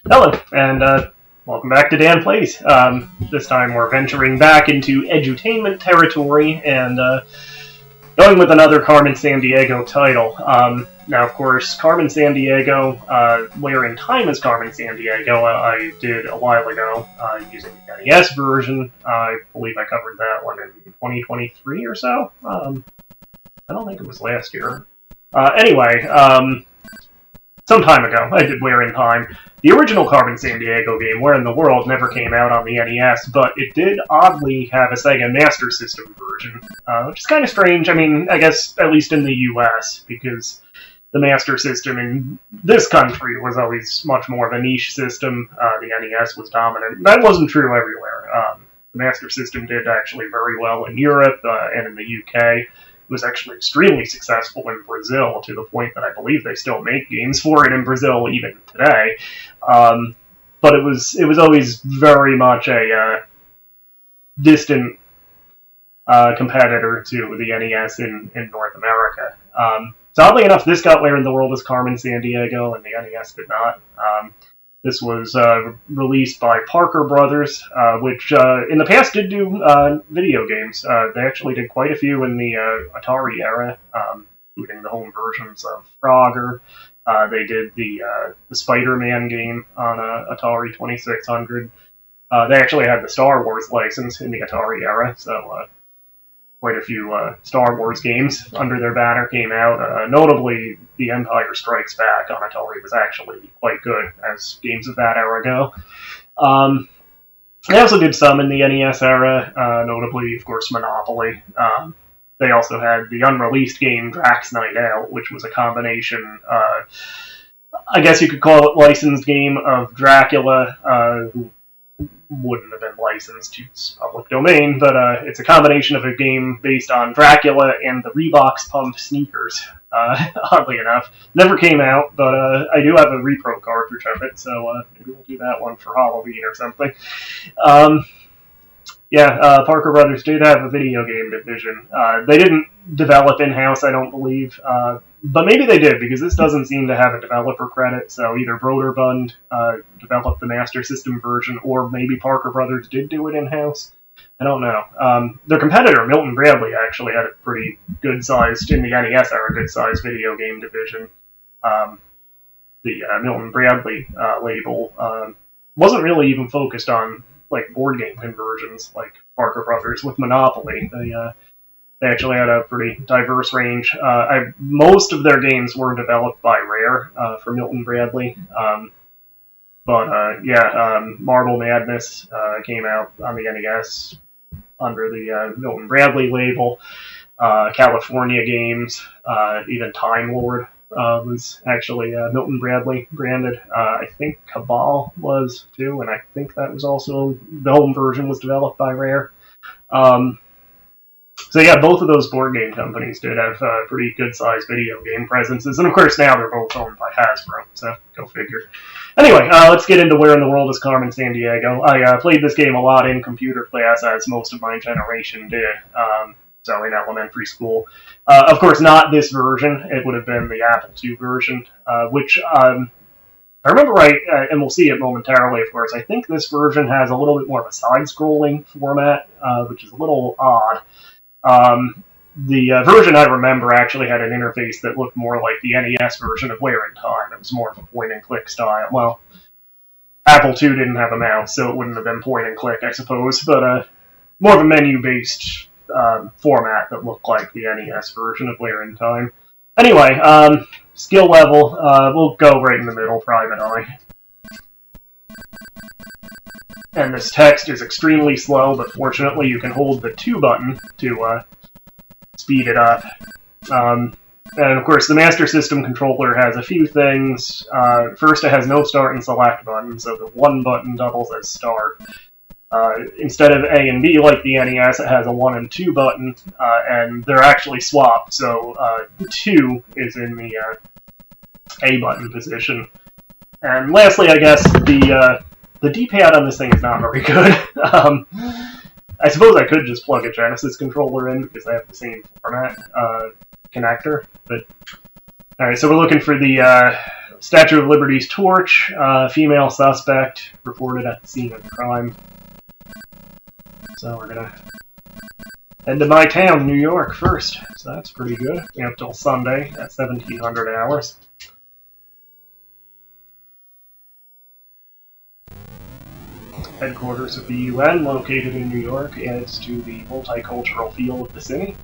Hello, and welcome back to DanPlays. This time we're venturing back into edutainment territory and going with another Carmen Sandiego title. Now, of course, Carmen Sandiego, where in time is Carmen Sandiego, I did a while ago using the NES version. I believe I covered that one in 2023 or so. I don't think it was last year. Anyway, some time ago, I did Where in Time. The original Carmen Sandiego game, Where in the World, never came out on the NES, but it did oddly have a Sega Master System version, which is kind of strange. I mean, I guess at least in the US, because the Master System in this country was always much more of a niche system. The NES was dominant. That wasn't true everywhere. The Master System did actually very well in Europe and in the UK. It was actually extremely successful in Brazil, to the point that I believe they still make games for it in Brazil even today. But it was always very much a distant competitor to the NES in North America. So oddly enough, this got Where in the World is Carmen Sandiego, and the NES did not. This was released by Parker Brothers, which in the past did do video games. They actually did quite a few in the Atari era, including the home versions of Frogger. They did the Spider-Man game on Atari 2600. They actually had the Star Wars license in the Atari era, so quite a few Star Wars games under their banner came out. Notably, The Empire Strikes Back on Atari was actually quite good as games of that era go. They also did some in the NES era, notably, of course, Monopoly. They also had the unreleased game Drax Night Out, which was a combination, I guess you could call it licensed game of Dracula, who wouldn't have been licensed to public domain, but it's a combination of a game based on Dracula and the Reeboks Pump sneakers, oddly enough. Never came out, but I do have a repro cartridge of it, so maybe we'll do that one for Halloween or something. Parker Brothers did have a video game division. They didn't develop in-house, I don't believe, but maybe they did, because this doesn't seem to have a developer credit, so either Broderbund developed the Master System version, or maybe Parker Brothers did do it in-house. I don't know. Their competitor, Milton Bradley, actually had a pretty good-sized, in the NES era, good-sized video game division. The Milton Bradley label wasn't really even focused on like board game conversions like Parker Brothers with Monopoly. They actually had a pretty diverse range. Most of their games were developed by Rare for Milton Bradley. Marble Madness came out on the NES under the Milton Bradley label. California Games, even Time Lord was actually Milton Bradley branded. I think Cabal was too, and I think that was also, the home version was developed by Rare. So yeah, both of those board game companies did have pretty good-sized video game presences, and of course now they're both owned by Hasbro, so go figure. Anyway, let's get into Where in the World is Carmen Sandiego. I played this game a lot in computer class, as most of my generation did, so in elementary school. Of course, not this version. It would have been the Apple II version, which I remember right, and we'll see it momentarily, of course. I think this version has a little bit more of a side-scrolling format, which is a little odd. The version I remember actually had an interface that looked more like the NES version of Where in Time. It was more of a point-and-click style. Well, Apple II didn't have a mouse, so it wouldn't have been point-and-click, I suppose, but more of a menu-based format that looked like the NES version of Where in Time. Anyway, skill level, we'll go right in the middle, Private Eye. And this text is extremely slow, but fortunately you can hold the 2 button to speed it up. And of course the Master System controller has a few things. First, it has no start and select button, so the 1 button doubles as start. Instead of A and B like the NES, it has a 1 and 2 button, and they're actually swapped, so the 2 is in the A button position. And lastly, I guess, the D-pad on this thing is not very good. I suppose I could just plug a Genesis controller in, because they have the same format connector, but... Alright, so we're looking for the Statue of Liberty's torch. Female suspect reported at the scene of the crime. So we're gonna head to my town, New York, first. So that's pretty good. We have till Sunday at 1700 hours. Headquarters of the UN, located in New York, adds to the multicultural feel of the city.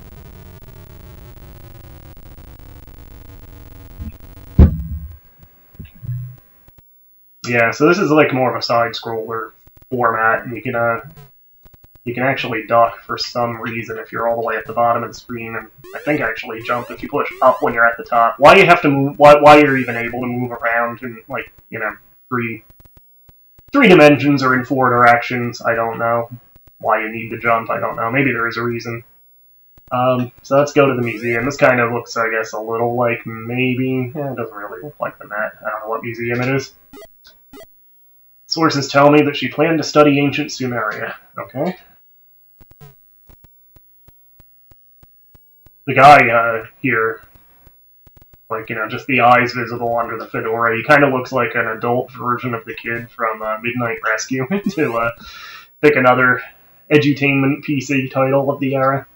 Yeah, so this is like more of a side-scroller format, and you can actually duck for some reason if you're all the way at the bottom of the screen, and I think actually jump if you push up when you're at the top. Why you have to move? Why you're even able to move around in like three dimensions or in 4 directions? I don't know. Why you need to jump? I don't know. Maybe there is a reason. So let's go to the museum. This kind of looks, I guess, a little like maybe. It doesn't really look like the Met. I don't know what museum it is. Sources tell me that she planned to study ancient Sumeria. Okay. The guy here, like, just the eyes visible under the fedora, he kind of looks like an adult version of the kid from Midnight Rescue, to pick another edutainment PC title of the era.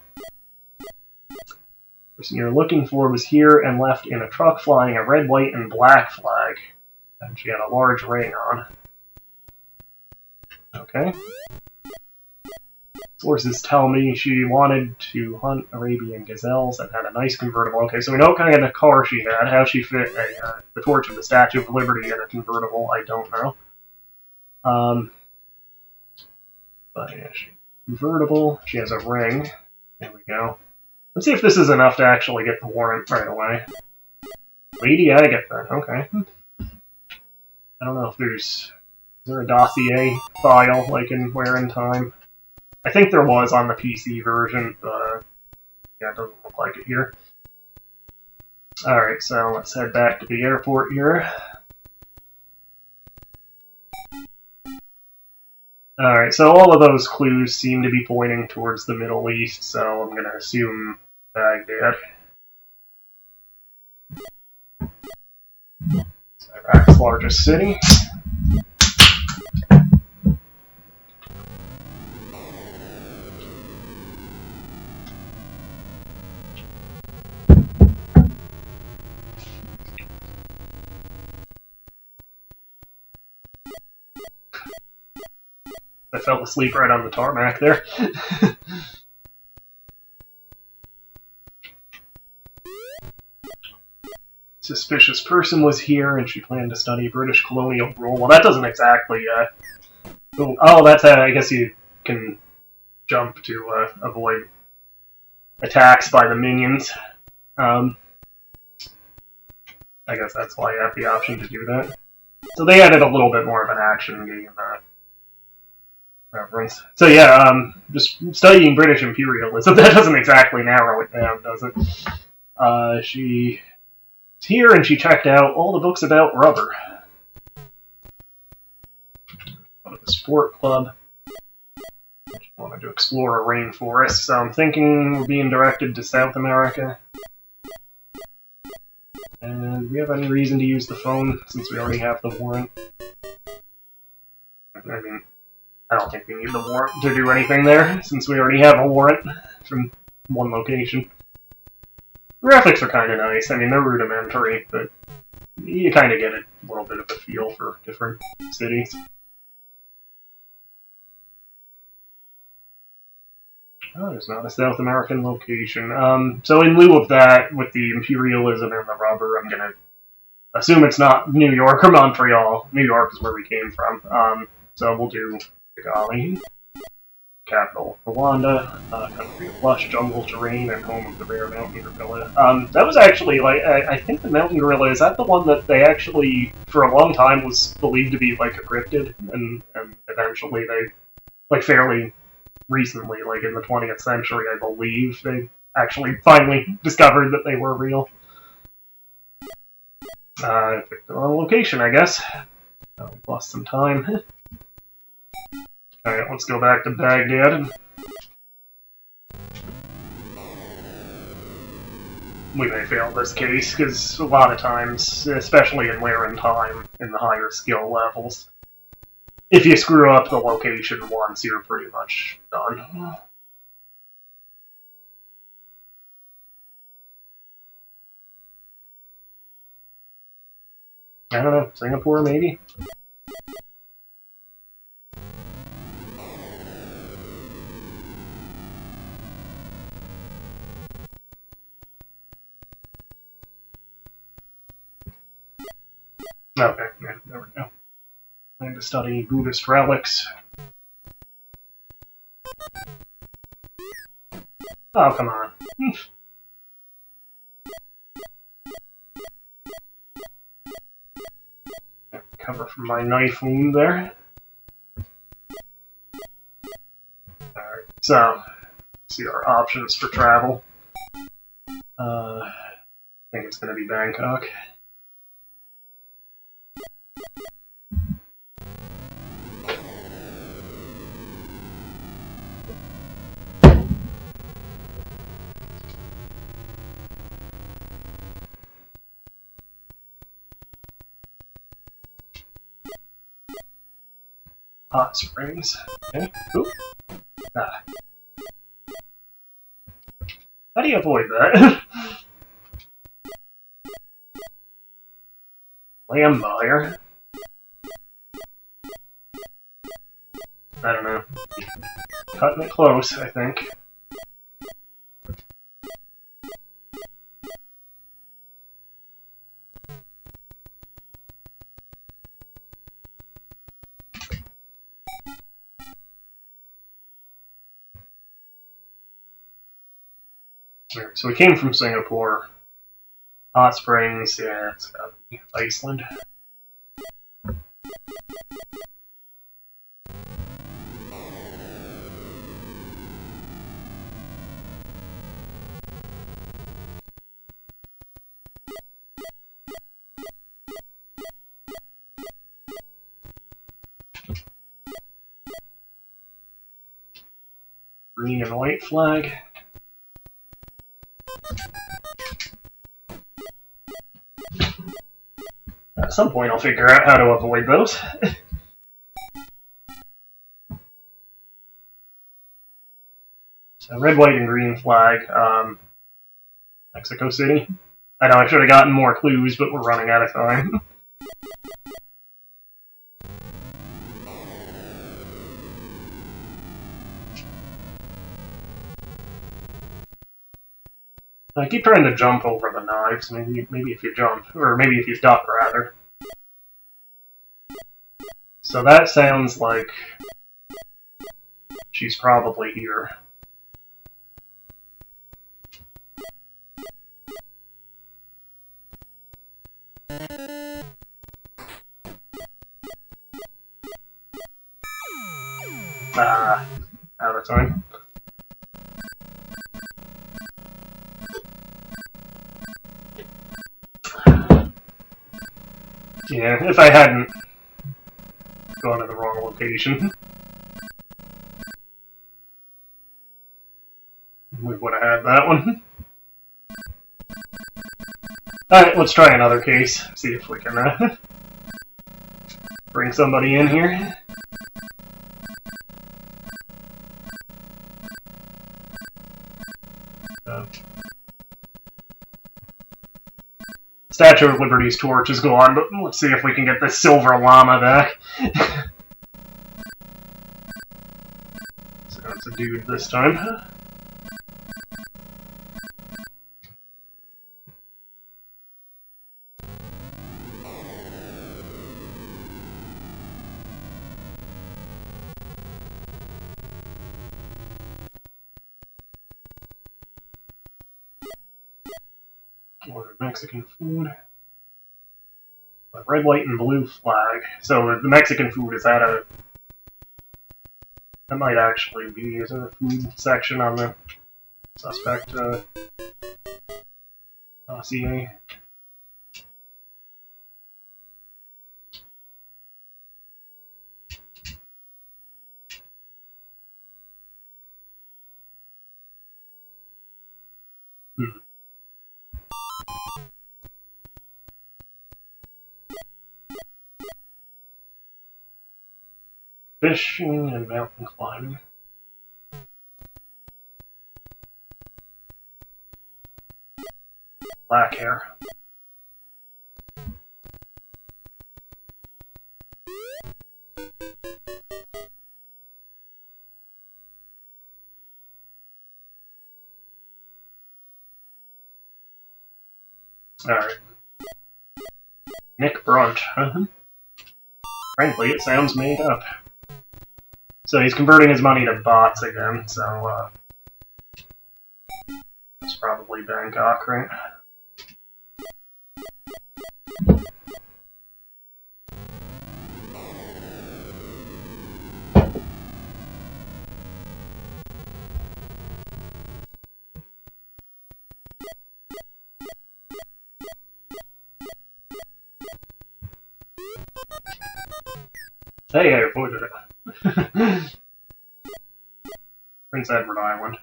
The person you're looking for was here and left in a truck flying a red, white, and black flag. And she had a large ring on. Okay. Sources tell me she wanted to hunt Arabian gazelles and had a nice convertible. Okay, so we know what kind of car she had. How she fit the torch of the Statue of Liberty in a convertible, I don't know. But yeah, convertible. She has a ring. There we go. Let's see if this is enough to actually get the warrant right away. Lady, I get that. Okay. I don't know if there's... Is there a dossier file, like in Where in Time? I think there was on the PC version, but yeah, it doesn't look like it here. Alright, so let's head back to the airport here. Alright, so all of those clues seem to be pointing towards the Middle East, so I'm going to assume Baghdad. It's Iraq's largest city. I fell asleep right on the tarmac there. Suspicious person was here and she planned to study British colonial rule. Well, that doesn't exactly, oh, that's how, I guess you can jump to, avoid attacks by the minions. I guess that's why you have the option to do that. So they added a little bit more of an action game, reference. So yeah, just studying British imperialism, that doesn't exactly narrow it down, does it? She's here and she checked out all the books about rubber. Go to the sport club. I just wanted to explore a rainforest, so I'm thinking we're being directed to South America. And do we have any reason to use the phone since we already have the warrant? I mean, I don't think we need the warrant to do anything there, since we already have a warrant from one location. The graphics are kind of nice. I mean, they're rudimentary, but you kind of get a little bit of a feel for different cities. Oh, there's not a South American location. So in lieu of that, with the imperialism and the rubber, I'm going to assume it's not New York or Montreal. New York is where we came from. So we'll do Kigali, capital of Rwanda, country of lush jungle terrain and home of the rare mountain gorilla. That was actually, like, I think the mountain gorilla, is that the one that they actually, for a long time, was believed to be, like, a cryptid, and eventually they, like, fairly recently, like in the 20th century, I believe, they actually finally discovered that they were real. I picked the wrong location, I guess. Oh, we lost some time. Alright, let's go back to Baghdad. we may fail this case, because a lot of times, especially in wear and time, in the higher skill levels, if you screw up the location once, you're pretty much done. I don't know, Singapore maybe? Okay, yeah, there we go. Time to study Buddhist relics. Oh, come on. Cover from my knife wound there. Alright, so, see our options for travel. I think it's going to be Bangkok. Hot springs. Okay. Ooh. Ah. How do you avoid that? Lamb buyer. I don't know. Cutting it close, I think. So we came from Singapore. Hot springs, yeah, it's gotta be Iceland. Green and white flag. At some point I'll figure out how to avoid those. So red, white, and green flag. Mexico City. I know I should have gotten more clues, but we're running out of time. I keep trying to jump over the knives. Maybe if you jump, or maybe if you duck, rather. So that sounds like she's probably here. Out of time. Yeah, if I hadn't gone to the wrong location, we would have had that one. Alright, let's try another case. See if we can bring somebody in here. Statue of Liberty's torch is gone, but let's see if we can get this silver llama back. So it's a dude this time. Order Mexican food. A red, white, and blue flag. So the Mexican food is at a... That might actually be... Is there a food section on the suspect dossier? Fishing and mountain climbing. Black hair. Alright. Nick Brunt. Frankly, it sounds made up. So he's converting his money to bots again, so, that's probably Bangkok, right? Hey, I avoided it. Prince Edward Island.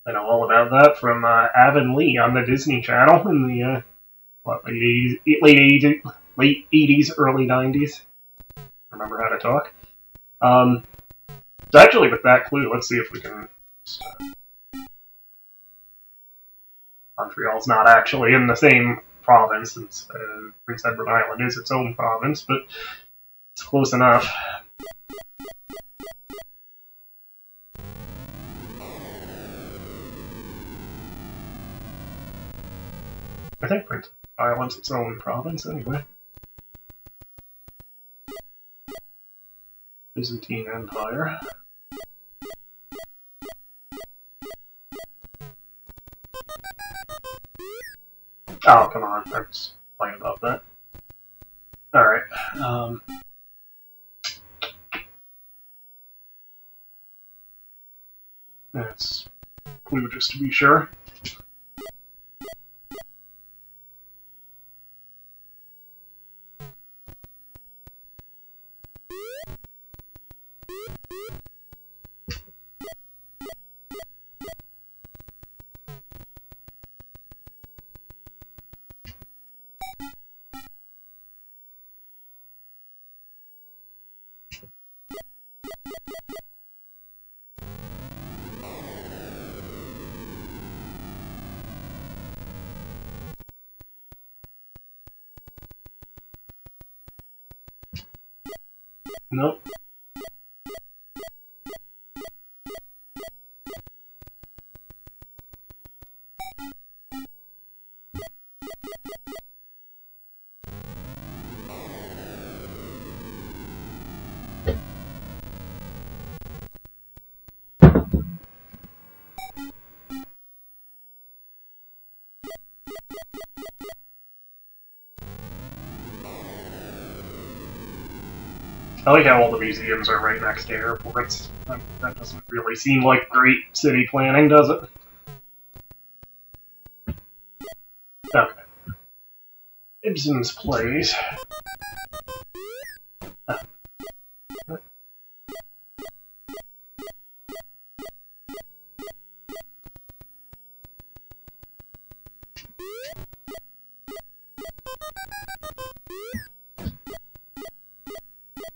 I know all about that from Avonlea on the Disney Channel in the late 80s, early 90s. Remember how to talk. So actually, with that clue, let's see if we can. Montreal's not actually in the same province, since Prince Edward Island is its own province, but it's close enough. I think Prince Edward Island's its own province anyway. Byzantine Empire. Oh, come on. I was playing about that. Alright. That's clue just to be sure. Nope. I like how all the museums are right next to airports. That doesn't really seem like great city planning, does it? Okay. Ibsen's plays.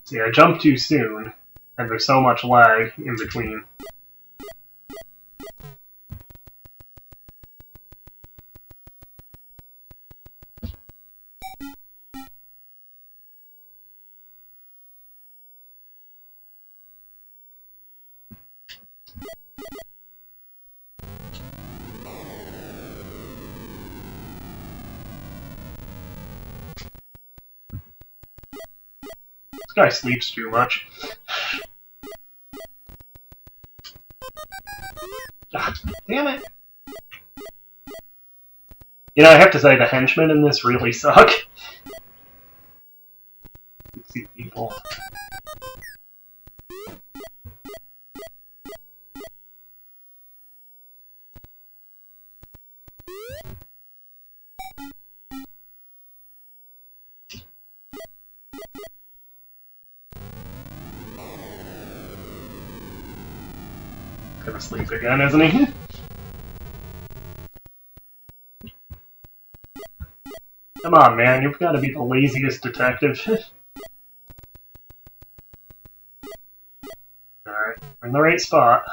See, I jumped too soon, and there's so much lag in between. This guy sleeps too much. Ah, damn it! You know, I have to say, the henchmen in this really suck. Let's see people. Gonna sleep again, isn't he? Come on, man, you've got to be the laziest detective. We're in the right spot.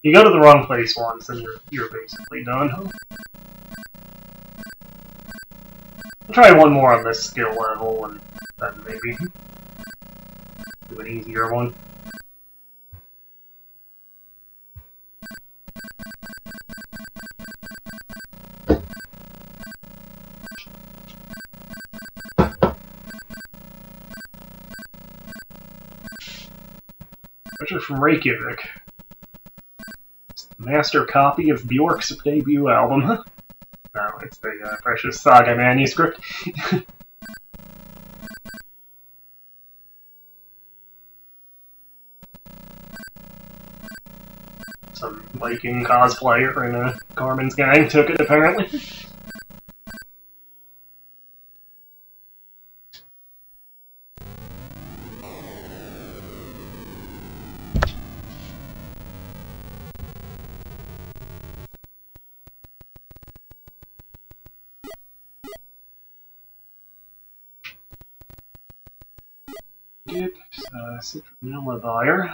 You go to the wrong place once, and you're basically done. I'll try one more on this skill level, and then maybe do an easier one. Picture from Reykjavik. It's the master copy of Bjork's debut album. No, it's the Precious Saga manuscript. Some Viking cosplayer in a Carmen's gang took it, apparently. Citronella buyer.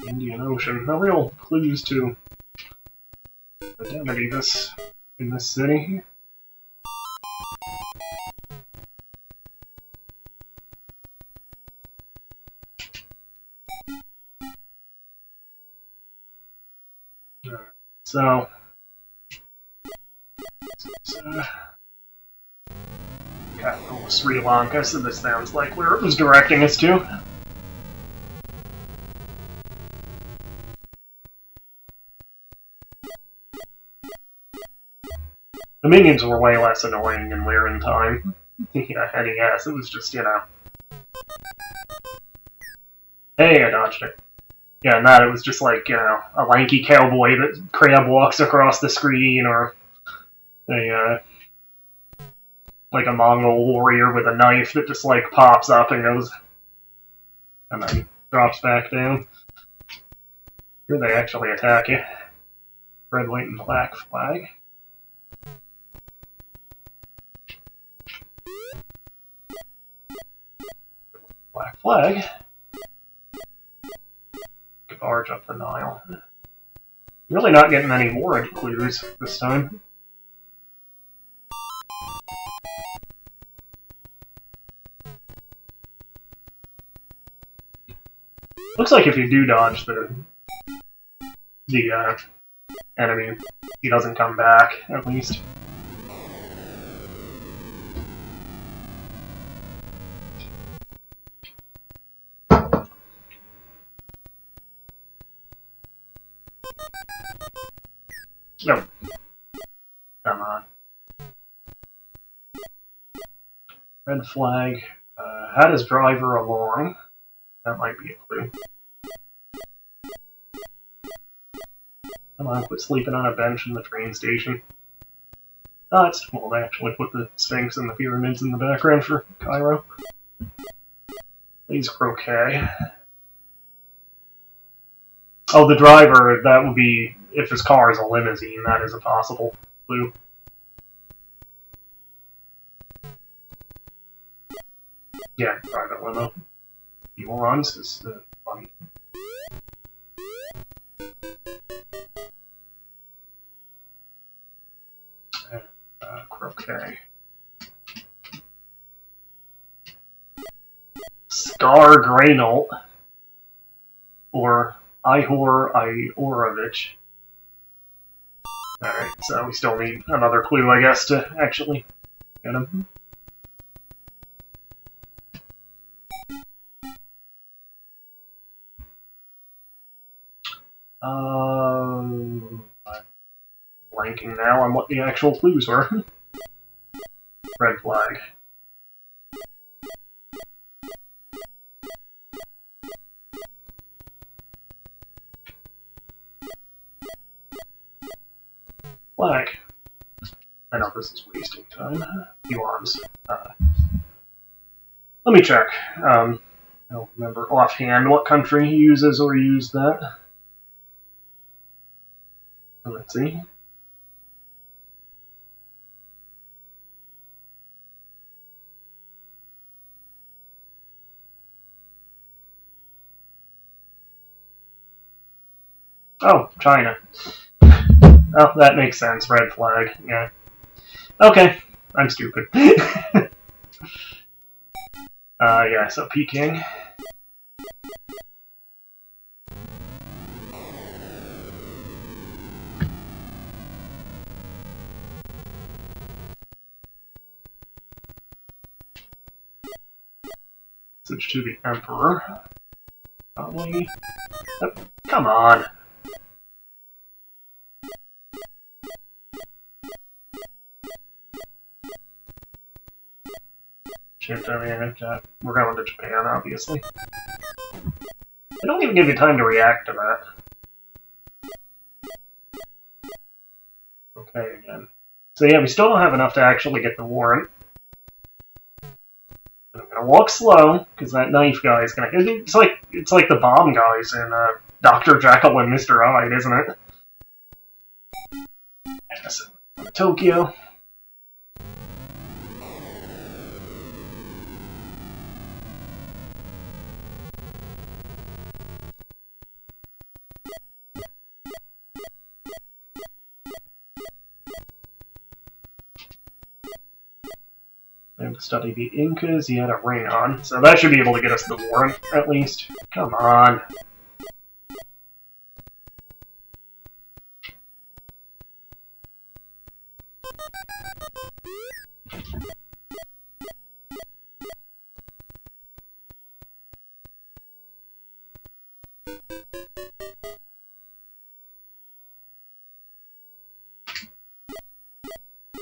Indian Ocean. No real clues to identity in this city. So capital of Sri Lanka, so this sounds like where it was directing us to. The minions were way less annoying and we're in time. Yeah, and yes, it was just, you know. Hey, I dodged it. Yeah, and that it was just like, you know, a lanky cowboy that crab walks across the screen, or like a Mongol warrior with a knife that just like pops up and goes, and then drops back down. Here they actually attack you. Red, white, and black flag. Black flag. Barge up the Nile. Really not getting any more clues this time. Looks like if you do dodge the enemy, he doesn't come back, at least. No. Come on. Red flag. Had his driver along. That might be a clue. Come on, quit sleeping on a bench in the train station. Oh, it's well, they actually put the Sphinx and the pyramids in the background for Cairo. Please croquet. Oh, the driver, that would be, if his car is a limousine, that is a possible clue. Yeah, private limo. He wants is funny. Croquet. Scar Grainult. Or Ihor Iorovich. Alright, so we still need another clue, I guess, to actually get him. I'm blanking now on what the actual clues were. Red flag. flag. I know this is wasting time. Few arms. Let me check. I don't remember offhand what country he uses or used that. Let's see. Oh, China. Oh, that makes sense. Red flag. Yeah. Okay. I'm stupid. Yeah, so Peking. Switch to the Emperor. Probably. Oh, come on. Shit, I mean, we're going to Japan, obviously. They don't even give you time to react to that. Okay, again. So yeah, we still don't have enough to actually get the warrant. I'm gonna walk slow, because that knife guy is gonna... It's like the bomb guys in Dr. Jekyll and Mr. Hyde, isn't it? Yes. Tokyo. To study the Incas, he had a ring on, so that should be able to get us the warrant, at least. Come on.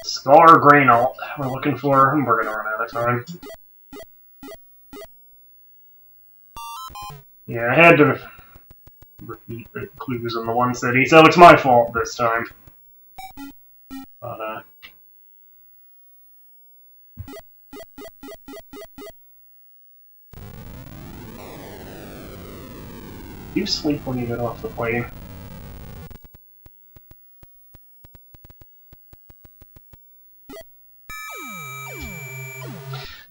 Scar Grainalt we're looking for, and we're gonna run out of time. Yeah, I had to repeat the clues in the one city, so it's my fault this time. But, you sleep when you get off the plane.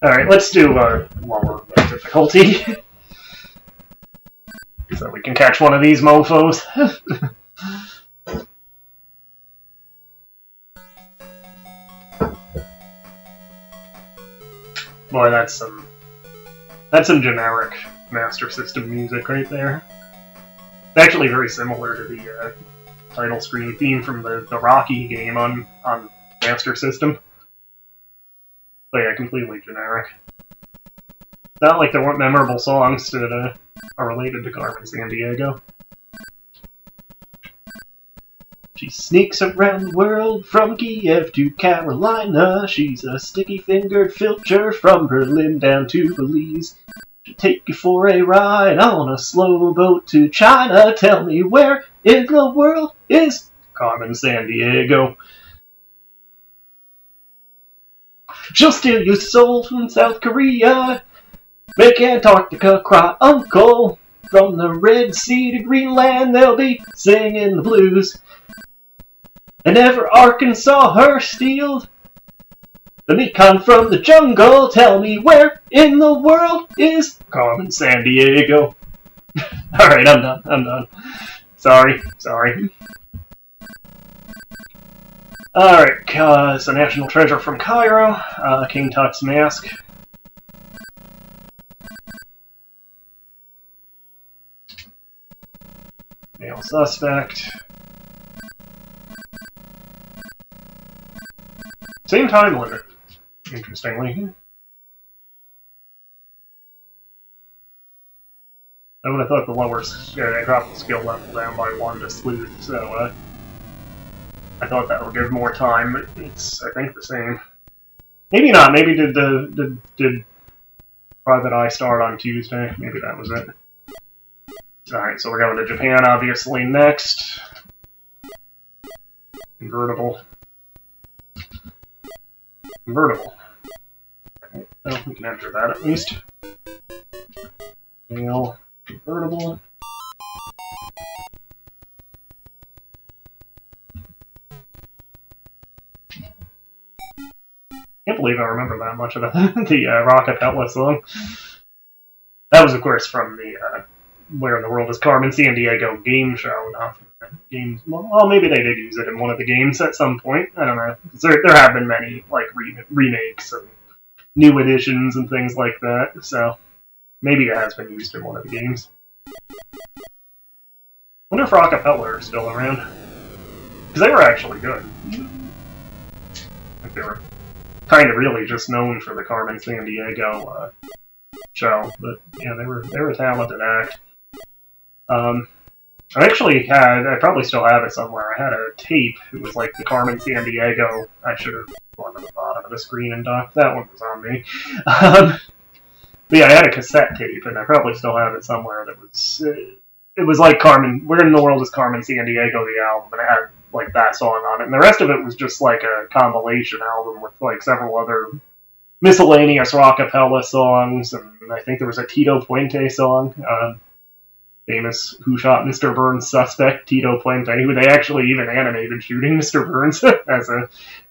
Alright, let's do lower difficulty. So we can catch one of these mofos. Boy, that's some generic Master System music right there. It's actually very similar to the title screen theme from the Rocky game on Master System. But yeah, completely generic. Not like there weren't memorable songs that are related to Carmen Sandiego. She sneaks around the world from Kiev to Carolina. She's a sticky-fingered filcher from Berlin down to Belize. She'll take you for a ride on a slow boat to China. Tell me where in the world is Carmen Sandiego? She'll steal your soul from South Korea, make Antarctica cry uncle. From the Red Sea to Greenland, they'll be singing the blues. And ever Arkansas her stealed the Mekong from the jungle. Tell me where in the world is Carmen Sandiego? Alright, I'm done. Sorry. Alright, so National Treasure from Cairo, King Tut's Mask. Male suspect. Same time limit, interestingly. I would have thought the lower, I dropped the skill level down by 1 to sleuth, so, I thought that would give more time, but it's, I think, the same. Maybe not. Maybe did Private Eye start on Tuesday? Maybe that was it. Alright, so we're going to Japan, obviously, next. Convertible. Convertible. Right. Oh, we can enter that at least. Mail. Convertible. Can't believe I remember that much of the Rockapella song. That was, of course, from the Where in the World is Carmen Sandiego game show, not from the games. Well, maybe they did use it in one of the games at some point. I don't know. There have been many like remakes and new editions and things like that, so maybe it has been used in one of the games. I wonder if Rockapella are still around. Because they were actually good. Like they were kind of really just known for the Carmen Sandiego show, but yeah, they were a talented act. I actually I probably still have it somewhere. I had a tape. It was like the Carmen Sandiego. I should have gone to the bottom of the screen and docked. That one was on me. But yeah, I had a cassette tape, and I probably still have it somewhere. That was it was like Carmen. Where in the World is Carmen Sandiego, the album, and it had like that song on it, and the rest of it was just like a compilation album with like several other miscellaneous rockapella songs, and I think there was a Tito Puente song, famous Who Shot Mr. Burns suspect, Tito Puente, who they actually even animated shooting Mr. Burns as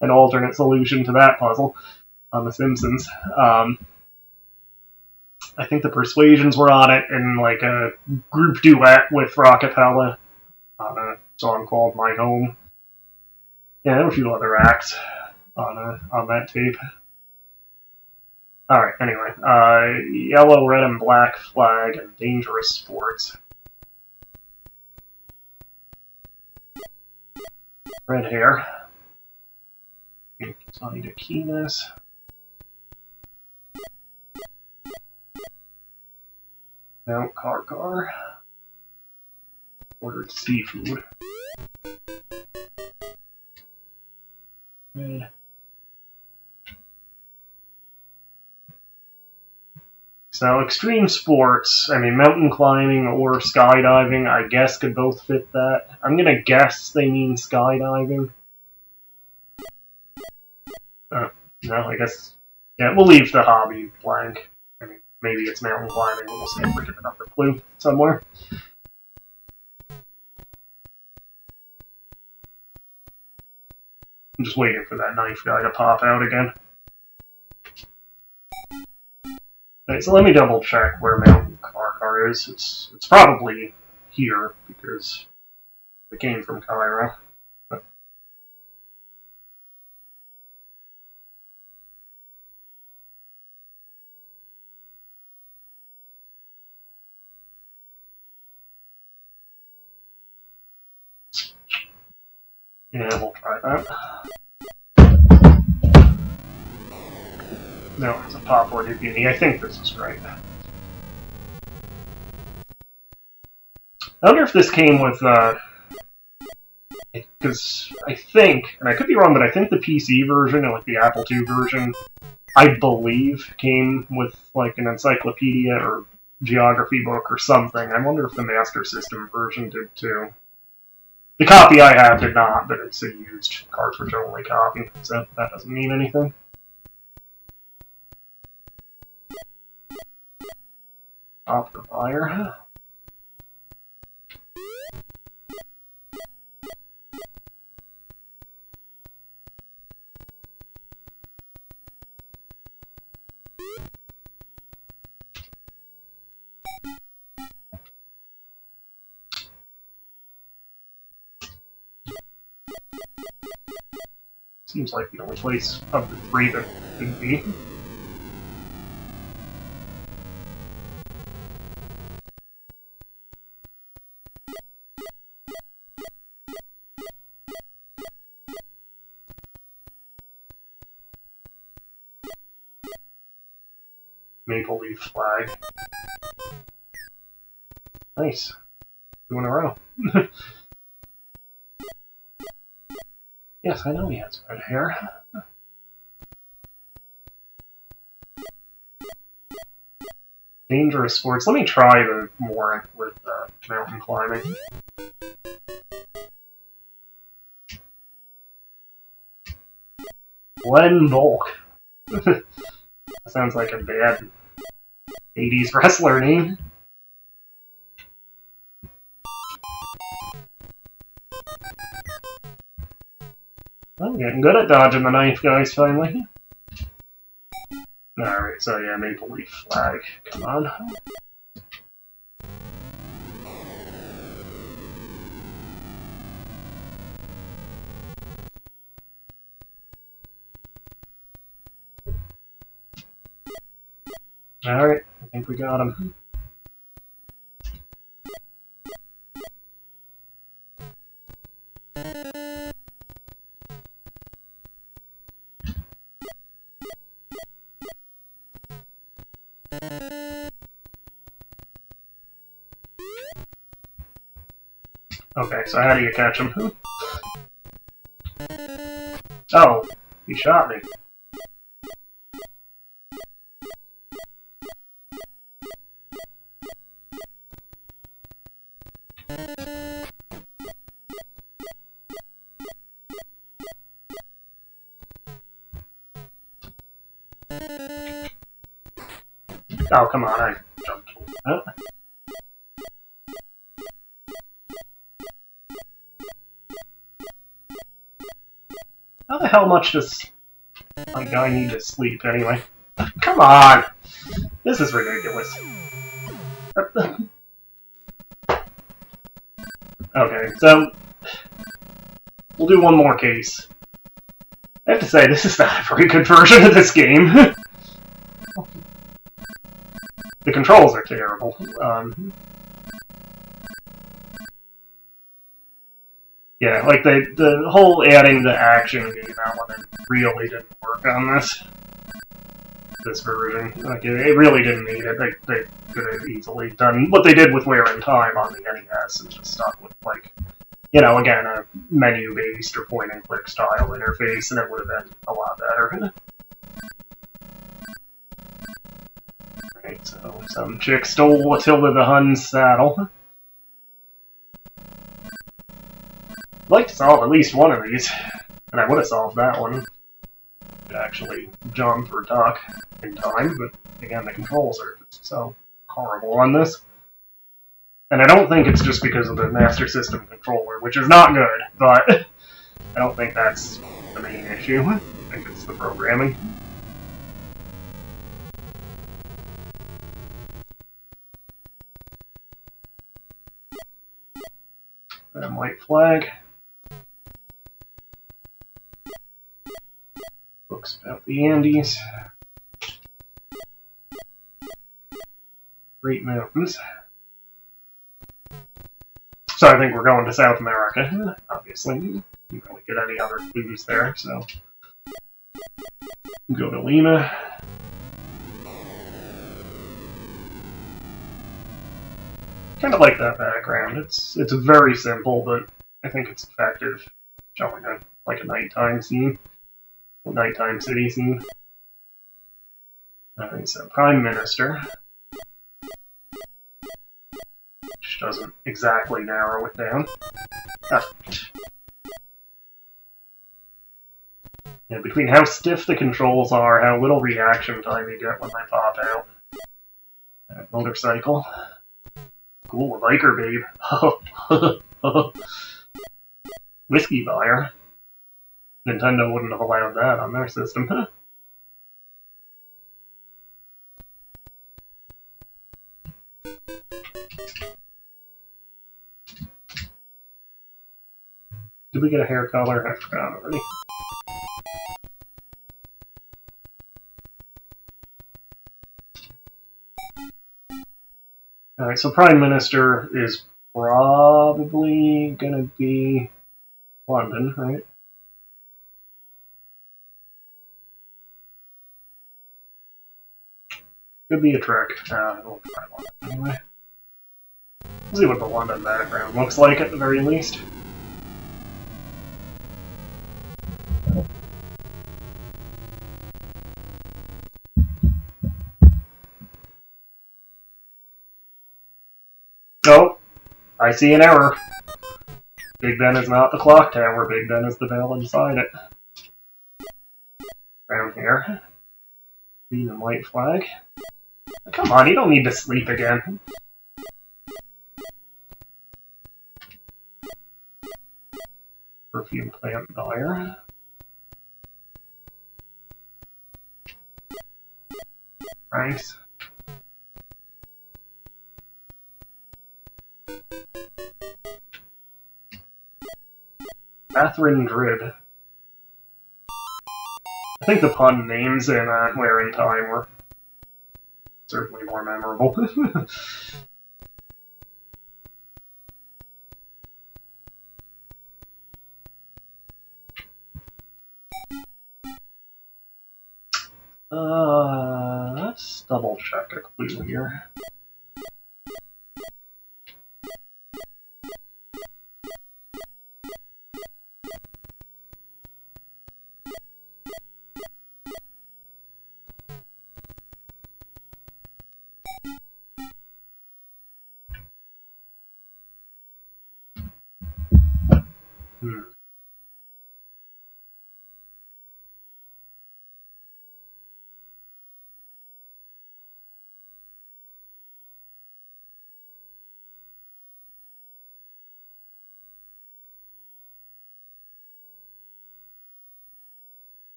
an alternate solution to that puzzle on The Simpsons. I think the Persuasions were on it, and like a group duet with rockapella on a song called My Home. Yeah, there were a few other acts on that tape. Alright, anyway. Yellow, red, and black flag and dangerous sports. Red hair. Sonny Dakinas. No, car. Ordered seafood. Red. So, extreme sports, I mean, mountain climbing or skydiving, I guess could both fit that. I'm gonna guess they mean skydiving. No, I guess, yeah, we'll leave the hobby blank. I mean, maybe it's mountain climbing, we'll see if we're giving up a clue somewhere. I'm just waiting for that knife guy to pop out again. Alright, so let me double check where Mountain Car is. It's probably here, because it came from Cairo. But yeah, we'll try that. No, it's a Papua New Guinea. I think this is right. I wonder if this came with, because I think, and I could be wrong, but I think the PC version and like the Apple II version, I believe, came with like an encyclopedia or geography book or something. I wonder if the Master System version did too. The copy I have did not, but it's a used cartridge-only copy, so that doesn't mean anything. Off the fire. Seems like the only place of the three that could be. Maple leaf flag. Nice. 2 in a row. Yes, I know he has red hair. Dangerous sports. Let me try the more with mountain climbing. Glenn Volk. Sounds like a bad 80s wrestler name. I'm getting good at dodging the knife, guys, finally. Alright, so yeah, Maple Leaf flag. Come on. Alright, I think we got him. Okay, so how do you catch him? Oh, he shot me. Oh, come on, I jumped. Huh? How the hell much does my guy need to sleep, anyway? Come on! This is ridiculous. Okay, so we'll do one more case. I have to say, this is not a very good version of this game. The controls are terrible. Yeah, like the whole adding the action game element really didn't work on this version. Like it really didn't need it. They could have easily done what they did with Wear and Time on the NES and just stuck with, like, you know, again, a menu-based or point-and-click style interface, and it would have been a lot better. Right, so some chick stole Matilda the Hun's saddle. I'd like to solve at least one of these, and I would have solved that one. Could actually jump or duck in time, but again, the controls are just so horrible on this. And I don't think it's just because of the Master System controller, which is not good, but I don't think that's the main issue. I think it's the programming. And white flag. Books about the Andes. Great Mountains. So I think we're going to South America, obviously. You can't really get any other clues there, so. Go to Lima. Kind of like that background. It's very simple, but I think it's effective. Showing like a nighttime scene. A nighttime city scene. Alright, so Prime Minister. Which doesn't exactly narrow it down. Ah. Yeah, between how stiff the controls are, how little reaction time you get when they pop out. Motorcycle. Cool, a biker babe. Whiskey buyer. Nintendo wouldn't have allowed that on their system. Did we get a hair color? I forgot already. Alright, so Prime Minister is probably gonna be London, right? Could be a trick. We'll try London anyway. We'll see what the London background looks like at the very least. Oh, I see an error. Big Ben is not the clock tower. Big Ben is the bell inside it. Down here. Green and white flag. Come on, you don't need to sleep again. Perfume plant buyer. Nice. Catherine Drib. I think the pun names in Where in Time were certainly more memorable. Let's double check a clue here.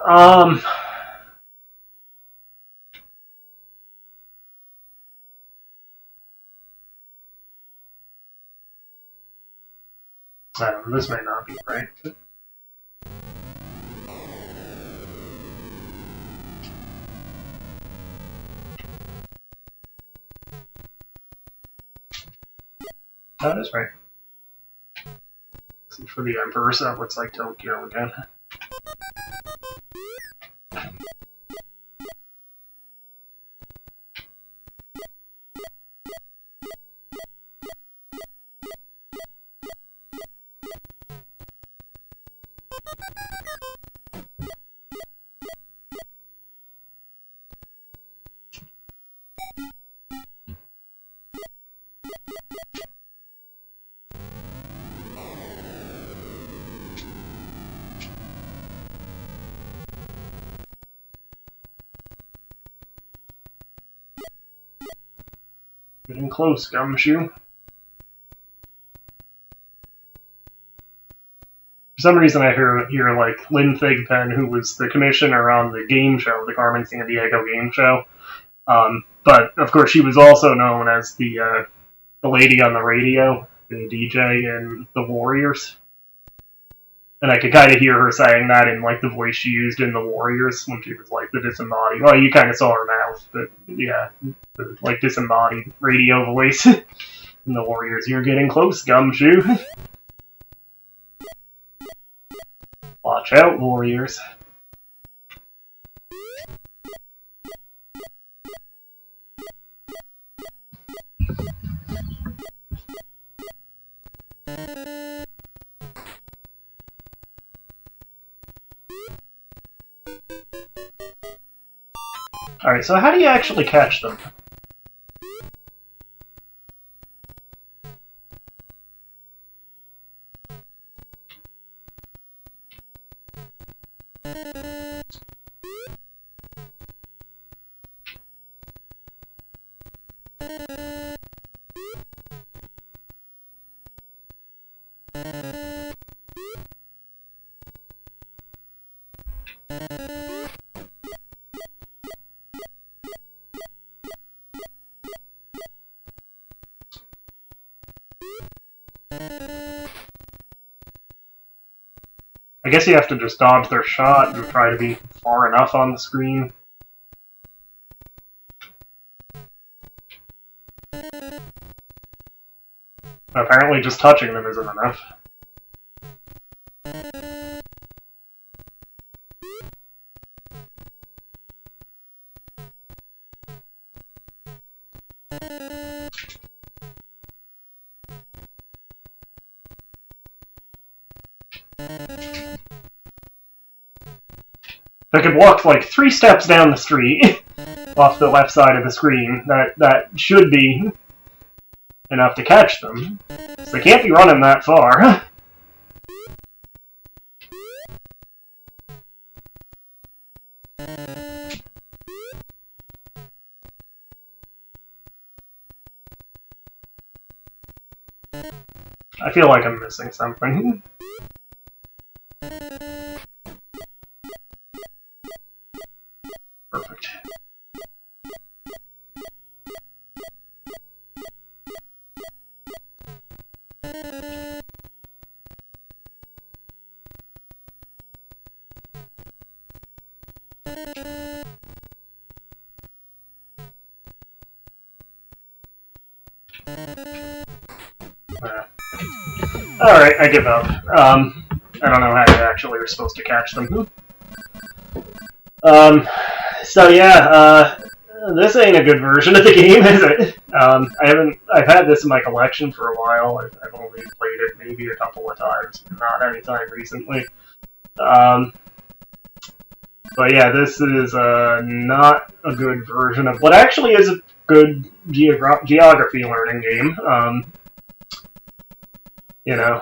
I don't know, this may not be right. That is right. See, for the Emperor, so that looks like Tokyo again. Getting close, Gumshoe. For some reason I hear like Lynn Thigpen, who was the commissioner on the game show, the Carmen Sandiego game show. But of course she was also known as the lady on the radio, the DJ in The Warriors. And I could kind of hear her saying that in like the voice she used in The Warriors when she was like the disembodied. Well, you kind of saw her mouth, but yeah, the like disembodied radio voice in The Warriors. You're getting close, Gumshoe. Watch out, Warriors. Alright, so how do you actually catch them? I guess you have to just dodge their shot and try to be far enough on the screen. Apparently just touching them isn't enough. I could walk like 3 steps down the street, off the left side of the screen. That should be enough to catch them. So they can't be running that far. I feel like I'm missing something. Perfect. Alright, I give up. I don't know how you actually are supposed to catch them. So yeah, this ain't a good version of the game, is it? I've had this in my collection for a while. I've only played it maybe a couple of times, not any time recently. But yeah, this is not a good version of what actually is a good geography learning game. You know,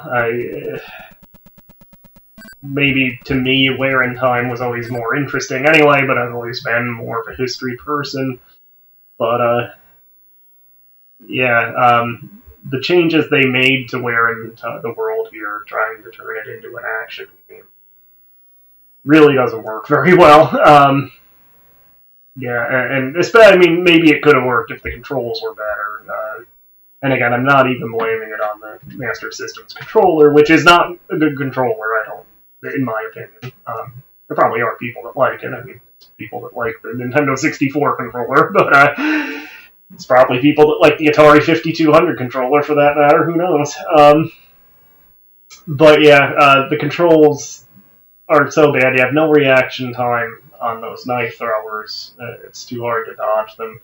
maybe to me, Where in Time was always more interesting anyway, but I've always been more of a history person. But, yeah, the changes they made to Where in the World here, trying to turn it into an action game, really doesn't work very well. Yeah, and especially, I mean, maybe it could have worked if the controls were better. And again, I'm not even blaming it on the Master System's controller, which is not a good controller, in my opinion. There probably are people that like it. I mean, people that like the Nintendo 64 controller, but it's probably people that like the Atari 5200 controller, for that matter. Who knows? But yeah, the controls are so bad. You have no reaction time on those knife throwers. It's too hard to dodge them.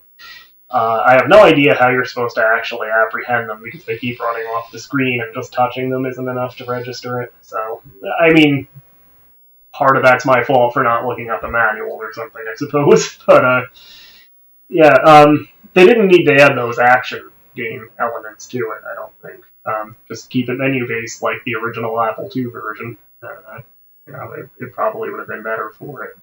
I have no idea how you're supposed to actually apprehend them, because they keep running off the screen and just touching them isn't enough to register it. So, I mean, part of that's my fault for not looking up a manual or something, I suppose. But, yeah, they didn't need to add those action game elements to it, I don't think. Just keep it menu-based like the original Apple II version. You know, it probably would have been better for it.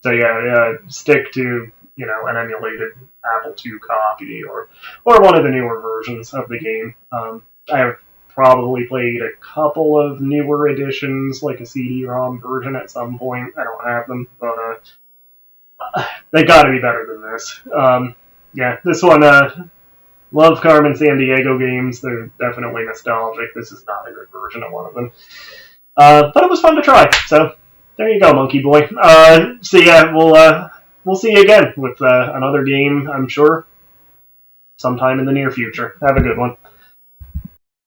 So yeah, stick to, you know, an emulated Apple II copy or one of the newer versions of the game. I have probably played a couple of newer editions, like a CD-ROM version at some point. I don't have them, but they gotta be better than this. Yeah, this one, love Carmen Sandiego games. They're definitely nostalgic. This is not a good version of one of them. But it was fun to try, so there you go, Monkey Boy. So yeah, we'll see you again with another game, I'm sure, sometime in the near future. Have a good one.